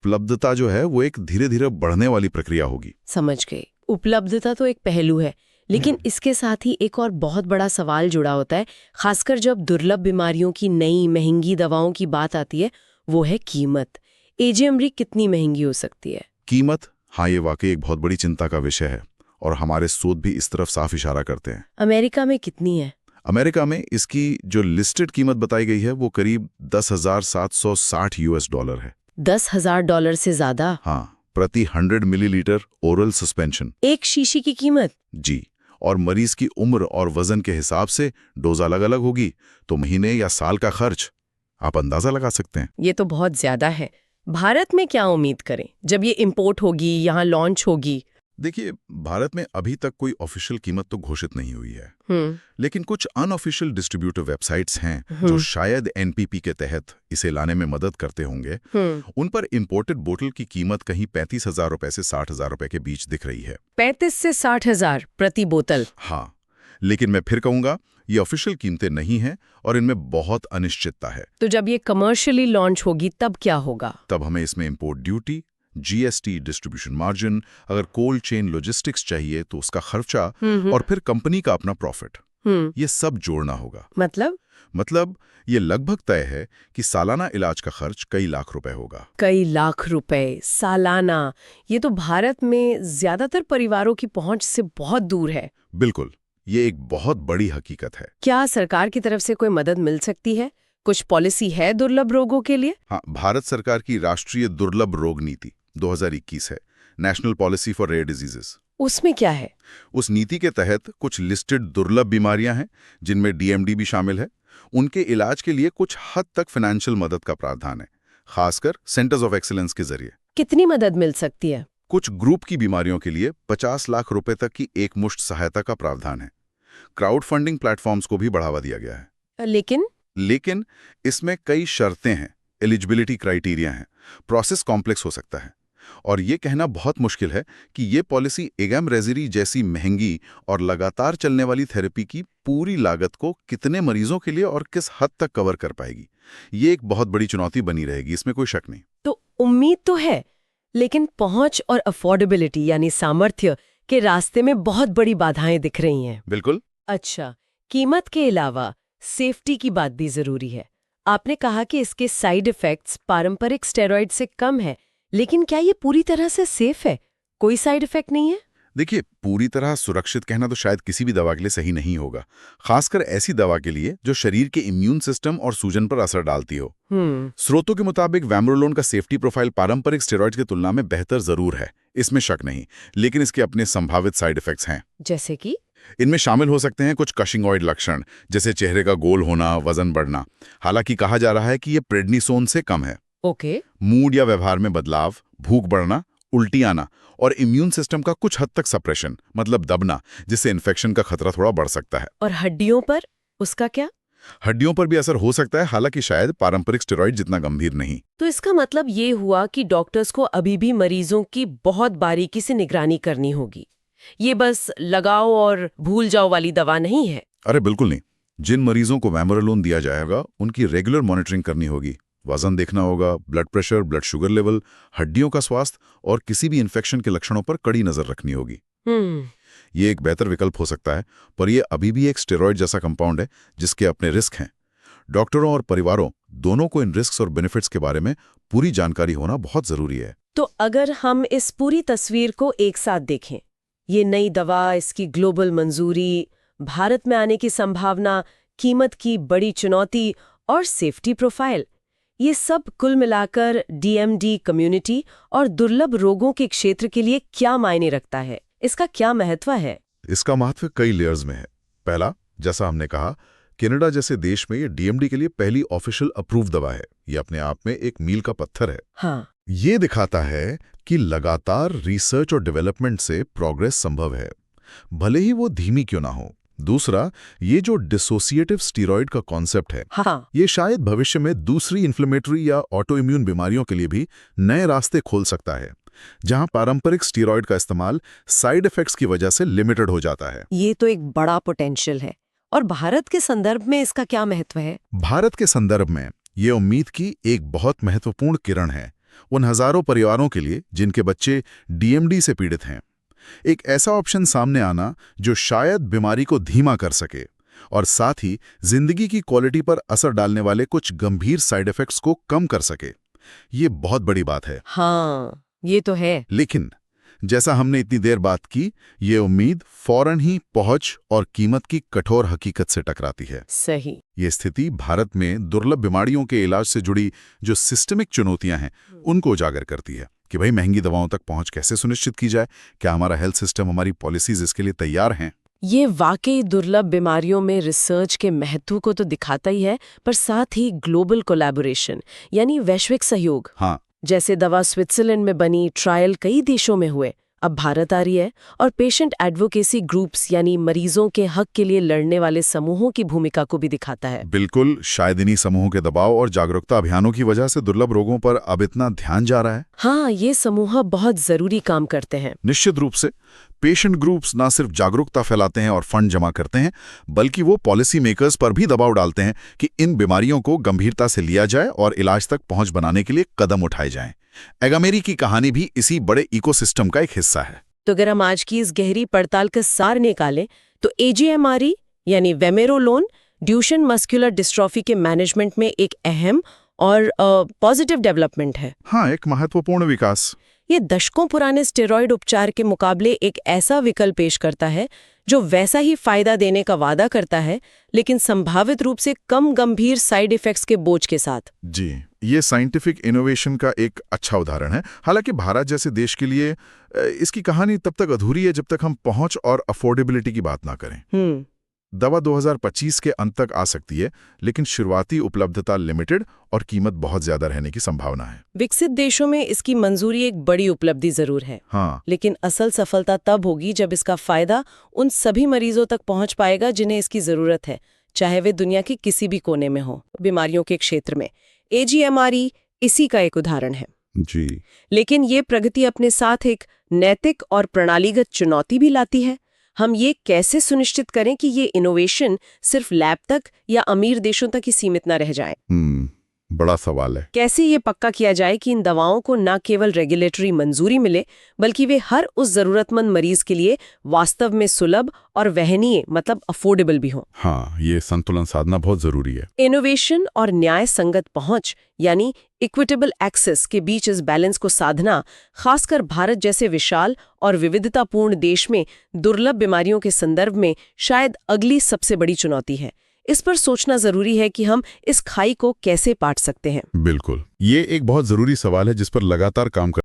उपलब्धता जो है वो एक धीरे धीरे बढ़ने वाली प्रक्रिया होगी। समझ गई। उपलब्धता तो एक पहलू है, लेकिन इसके साथ ही एक और बहुत बड़ा सवाल जुड़ा होता है, खासकर जब दुर्लभ बीमारियों की नई महंगी दवाओं की बात आती है, वो है कीमत। एजेमरी कितनी महंगी हो सकती है? कीमत, हाँ, ये वाकई एक बहुत बड़ी चिंता का विषय है और हमारे शोध भी इस तरफ साफ इशारा करते हैं। अमेरिका में कितनी है? अमेरिका में इसकी जो लिस्टेड कीमत बताई गई है वो करीब $10,760 है। $10,000 से ज्यादा? हाँ, प्रति 100 मिलीलीटर ओरल सस्पेंशन। एक शीशी की कीमत? जी, और मरीज की उम्र और वजन के हिसाब से डोज अलग अलग होगी, तो महीने या साल का खर्च आप अंदाजा लगा सकते हैं। ये तो बहुत ज्यादा है। भारत में क्या उम्मीद करें जब ये इंपोर्ट होगी, यहाँ लॉन्च होगी? देखिए, भारत में अभी तक कोई ऑफिशियल कीमत तो घोषित नहीं हुई है, लेकिन कुछ अनऑफिशियल डिस्ट्रीब्यूटर वेबसाइट्स हैं जो शायद एनपीपी के तहत इसे लाने में मदद करते होंगे। उन पर इंपोर्टेड बोतल की कीमत कहीं 35,000 रुपए से 60,000 रुपए के बीच दिख रही है। 35 से 60,000 प्रति बोतल? हाँ, लेकिन मैं फिर कहूंगा ये ऑफिशियल कीमतें नहीं हैं और इनमें बहुत अनिश्चितता है। तो जब ये कमर्शियली लॉन्च होगी तब क्या होगा? तब हमें इसमें import duty, GST, distribution margin, अगर कोल्ड चेन लॉजिस्टिक्स चाहिए तो उसका खर्चा, और फिर कंपनी का अपना प्रॉफिट, ये सब जोड़ना होगा। मतलब ये लगभग तय है कि सालाना इलाज का खर्च कई लाख रुपए होगा। कई लाख रुपए सालाना? ये तो भारत में ज्यादातर परिवारों की पहुंच से बहुत दूर है। बिल्कुल, ये एक बहुत बड़ी हकीकत है। क्या सरकार की तरफ से कोई मदद मिल सकती है? कुछ पॉलिसी है दुर्लभ रोगों के लिए? हाँ, भारत सरकार की राष्ट्रीय दुर्लभ रोग नीति 2021 है, national policy for rare diseases. उसमें क्या है? उस नीति के तहत कुछ लिस्टेड दुर्लभ बीमारियां हैं जिनमें डीएमडी भी शामिल है। उनके इलाज के लिए कुछ हद तक फाइनेंशियल मदद का प्रावधान है, खासकर सेंटर्स ऑफ एक्सीलेंस के जरिए। कितनी मदद मिल सकती है? कुछ ग्रुप की बीमारियों के लिए 50 लाख रुपए तक की एकमुश्त सहायता का प्रावधान है। क्राउड फंडिंग प्लेटफॉर्म्स को भी बढ़ावा दिया गया है। लेकिन इसमें कई शर्तें हैं, एलिजिबिलिटी क्राइटेरिया हैं, प्रोसेस कॉम्प्लेक्स हो सकता है, और ये कहना बहुत मुश्किल है कि ये पॉलिसी एगैमरेजिरी जैसी महंगी और लगातार चलने वाली थेरेपी की पूरी लागत को कितने मरीजों के लिए और किस हद तक कवर कर पाएगी। ये एक बहुत बड़ी चुनौती बनी रहेगी, इसमें कोई शक नहीं। तो उम्मीद तो है, लेकिन पहुंच और अफोर्डेबिलिटी यानी सामर्थ्य के रास्ते में बहुत बड़ी बाधाएं दिख रही हैं। बिल्कुल। अच्छा, कीमत के अलावा सेफ्टी की बात भी जरूरी है। आपने कहा कि इसके साइड इफेक्ट्स पारंपरिक स्टेरॉइड से कम है, लेकिन क्या ये पूरी तरह से सेफ है? कोई साइड इफेक्ट नहीं है? देखिए, पूरी तरह सुरक्षित कहना तो शायद किसी भी दवा के लिए सही नहीं होगा, खासकर ऐसी दवा के लिए जो शरीर के इम्यून सिस्टम और सूजन पर असर डालती हो। स्रोतों के मुताबिक वैमोरोलोन का सेफ्टी प्रोफाइल पारंपरिक स्टेरॉइड की तुलना में बेहतर जरूर है, इसमें शक नहीं, लेकिन इसके अपने संभावित साइड इफेक्ट्स हैं। जैसे कि? इनमें शामिल हो सकते हैं कुछ कशिंगॉइड लक्षण, जैसे चेहरे का गोल होना, वजन बढ़ना। हालांकि कहा जा रहा है कि ये प्रेडनिसोन से कम है। मूड या व्यवहार में बदलाव, भूख बढ़ना, उल्टी आना और इम्यून सिस्टम का कुछ हद तक सप्रेशन, मतलब दबना, जिससे इन्फेक्शन का खतरा थोड़ा बढ़ सकता है। और हड्डियों पर उसका क्या? हड्डियों पर भी असर हो सकता है, हालांकि शायद पारंपरिक स्टेरॉइड जितना गंभीर नहीं। तो इसका मतलब ये हुआ कि डॉक्टर्स को अभी भी मरीजों की बहुत बारीकी से निगरानी करनी होगी। ये बस लगाओ और भूल जाओ वाली दवा नहीं है। अरे बिल्कुल नहीं। जिन मरीजों को वैमोरोलोन दिया जाएगा उनकी रेगुलर मॉनिटरिंग करनी होगी, वजन देखना होगा, blood pressure, blood sugar level, हड्डियों का स्वास्थ्य और किसी भी इन्फेक्शन के लक्षणों पर कड़ी नजर रखनी होगी। ये एक बेहतर विकल्प हो सकता है, पर यह अभी भी एक स्टेरॉइड जैसा कंपाउंड है जिसके अपने रिस्क हैं। डॉक्टरों और परिवारों दोनों को इन रिस्क और बेनिफिट्स के बारे में पूरी जानकारी होना बहुत जरूरी है। तो अगर हम इस पूरी तस्वीर को एक साथ देखें, ये नई दवा, इसकी ग्लोबल मंजूरी, भारत में आने की संभावना, कीमत की बड़ी चुनौती और सेफ्टी प्रोफाइल, ये सब कुल मिलाकर डीएमडी कम्युनिटी और दुर्लभ रोगों के क्षेत्र के लिए क्या मायने रखता है? इसका क्या महत्व है? इसका महत्व कई लेयर्स में है। पहला, जैसा हमने कहा, कनाडा जैसे देश में ये डीएमडी के लिए पहली ऑफिशियल अप्रूव दवा है। ये अपने आप में एक मील का पत्थर है। हाँ। ये दिखाता है कि लगातार रिसर्च और डेवलपमेंट से प्रोग्रेस संभव है, भले ही वो धीमी क्यों ना हो। दूसरा, ये जो डिसोसिएटिव स्टीरॉयड का कॉन्सेप्ट है, हाँ। ये शायद भविष्य में दूसरी इन्फ्लेमेटरी या ऑटो इम्यून बीमारियों के लिए भी नए रास्ते खोल सकता है, जहां पारंपरिक स्टीरॉयड का इस्तेमाल साइड इफेक्ट्स की वजह से लिमिटेड हो जाता है। ये तो एक बड़ा पोटेंशियल है। और भारत के संदर्भ में इसका क्या महत्व है? भारत के संदर्भ में ये उम्मीद की एक बहुत महत्वपूर्ण किरण है उन हजारों परिवारों के लिए जिनके बच्चे डीएमडी से पीड़ित हैं। एक ऐसा ऑप्शन सामने आना जो शायद बीमारी को धीमा कर सके और साथ ही जिंदगी की क्वालिटी पर असर डालने वाले कुछ गंभीर साइड इफेक्ट्स को कम कर सके, ये बहुत बड़ी बात है। हाँ, ये तो है। लेकिन जैसा हमने इतनी देर बात की, ये उम्मीद फौरन ही पहुंच और कीमत की कठोर हकीकत से टकराती है। सही। ये स्थिति भारत में दुर्लभ बीमारियों के इलाज से जुड़ी जो सिस्टमिक चुनौतियां हैं, उनको उजागर करती है कि भाई महंगी दवाओं तक पहुंच कैसे सुनिश्चित की जाए, क्या हमारा हेल्थ सिस्टम, हमारी पॉलिसीज इसके लिए तैयार हैं। ये वाकई दुर्लभ बीमारियों में रिसर्च के महत्व को तो दिखाता ही है, पर साथ ही ग्लोबल कोलैबोरेशन यानी वैश्विक सहयोग। हाँ, जैसे दवा स्विट्जरलैंड में बनी, ट्रायल कई देशों में हुए, अब भारत आ रही है, और पेशेंट एडवोकेसी ग्रुप्स यानी मरीजों के हक के लिए लड़ने वाले समूहों की भूमिका को भी दिखाता है। बिल्कुल, शायद इन्हीं समूहों के दबाव और जागरूकता अभियानों की वजह से दुर्लभ रोगों पर अब इतना ध्यान जा रहा है। हाँ, ये समूह बहुत जरूरी काम करते हैं। निश्चित रूप से पेशेंट ग्रुप्स न सिर्फ जागरूकता फैलाते हैं और फंड जमा करते हैं, बल्कि वो पॉलिसी मेकर्स पर भी दबाव डालते हैं कि इन बीमारियों को गंभीरता से लिया जाए और इलाज तक पहुंच बनाने के लिए कदम उठाए जाएं। एगामेरी की कहानी भी इसी बड़े इकोसिस्टम का एक हिस्सा है। तो अगर हम आज की इस गहरी पड़ताल का सार निकालें तो AGMRE यानी वेमेरोलोन ड्यूशेन मस्कुलर डिस्ट्रॉफी के मैनेजमेंट में एक अहम और पॉजिटिव डेवलपमेंट है। हाँ, एक महत्वपूर्ण विकास। ये दशकों पुराने स्टेरॉयड उपचार के मुकाबले एक ऐसा विकल्प पेश करता है जो वैसा ही फायदा देने का वादा करता है, लेकिन संभावित रूप से कम गंभीर साइड इफेक्ट्स के बोझ के साथ। जी, ये साइंटिफिक इनोवेशन का एक अच्छा उदाहरण है। हालांकि भारत जैसे देश के लिए इसकी कहानी तब तक अधूरी है जब तक हम पहुंच और अफोर्डेबिलिटी की बात ना करें। दवा 2025 के अंत तक आ सकती है, लेकिन शुरुआती उपलब्धता लिमिटेड और कीमत बहुत ज्यादा रहने की संभावना है। विकसित देशों में इसकी मंजूरी एक बड़ी उपलब्धि जरूर है। हाँ, लेकिन असल सफलता तब होगी जब इसका फायदा उन सभी मरीजों तक पहुंच पाएगा जिन्हें इसकी जरूरत है, चाहे वे दुनिया के किसी भी कोने में हो। बीमारियों के क्षेत्र में AGMRE इसी का एक उदाहरण है। जी। लेकिन ये प्रगति अपने साथ एक नैतिक और प्रणालीगत चुनौती भी लाती है। हम ये कैसे सुनिश्चित करें कि ये इनोवेशन सिर्फ लैब तक या अमीर देशों तक ही सीमित न रह जाए? बड़ा सवाल है। कैसे ये पक्का किया जाए कि इन दवाओं को न केवल रेगुलेटरी मंजूरी मिले, बल्कि वे हर उस जरूरतमंद मरीज के लिए वास्तव में सुलभ और वहनीय, मतलब अफोर्डेबल भी हों? हाँ, ये संतुलन साधना बहुत जरूरी है। इनोवेशन और न्याय संगत पहुंच यानी इक्विटेबल एक्सेस के बीच इस बैलेंस को साधना, खासकर भारत जैसे विशाल और विविधतापूर्ण देश में दुर्लभ बीमारियों के संदर्भ में शायद अगली सबसे बड़ी चुनौती है। इस पर सोचना जरूरी है कि हम इस खाई को कैसे पाट सकते हैं। बिल्कुल, ये एक बहुत जरूरी सवाल है जिस पर लगातार काम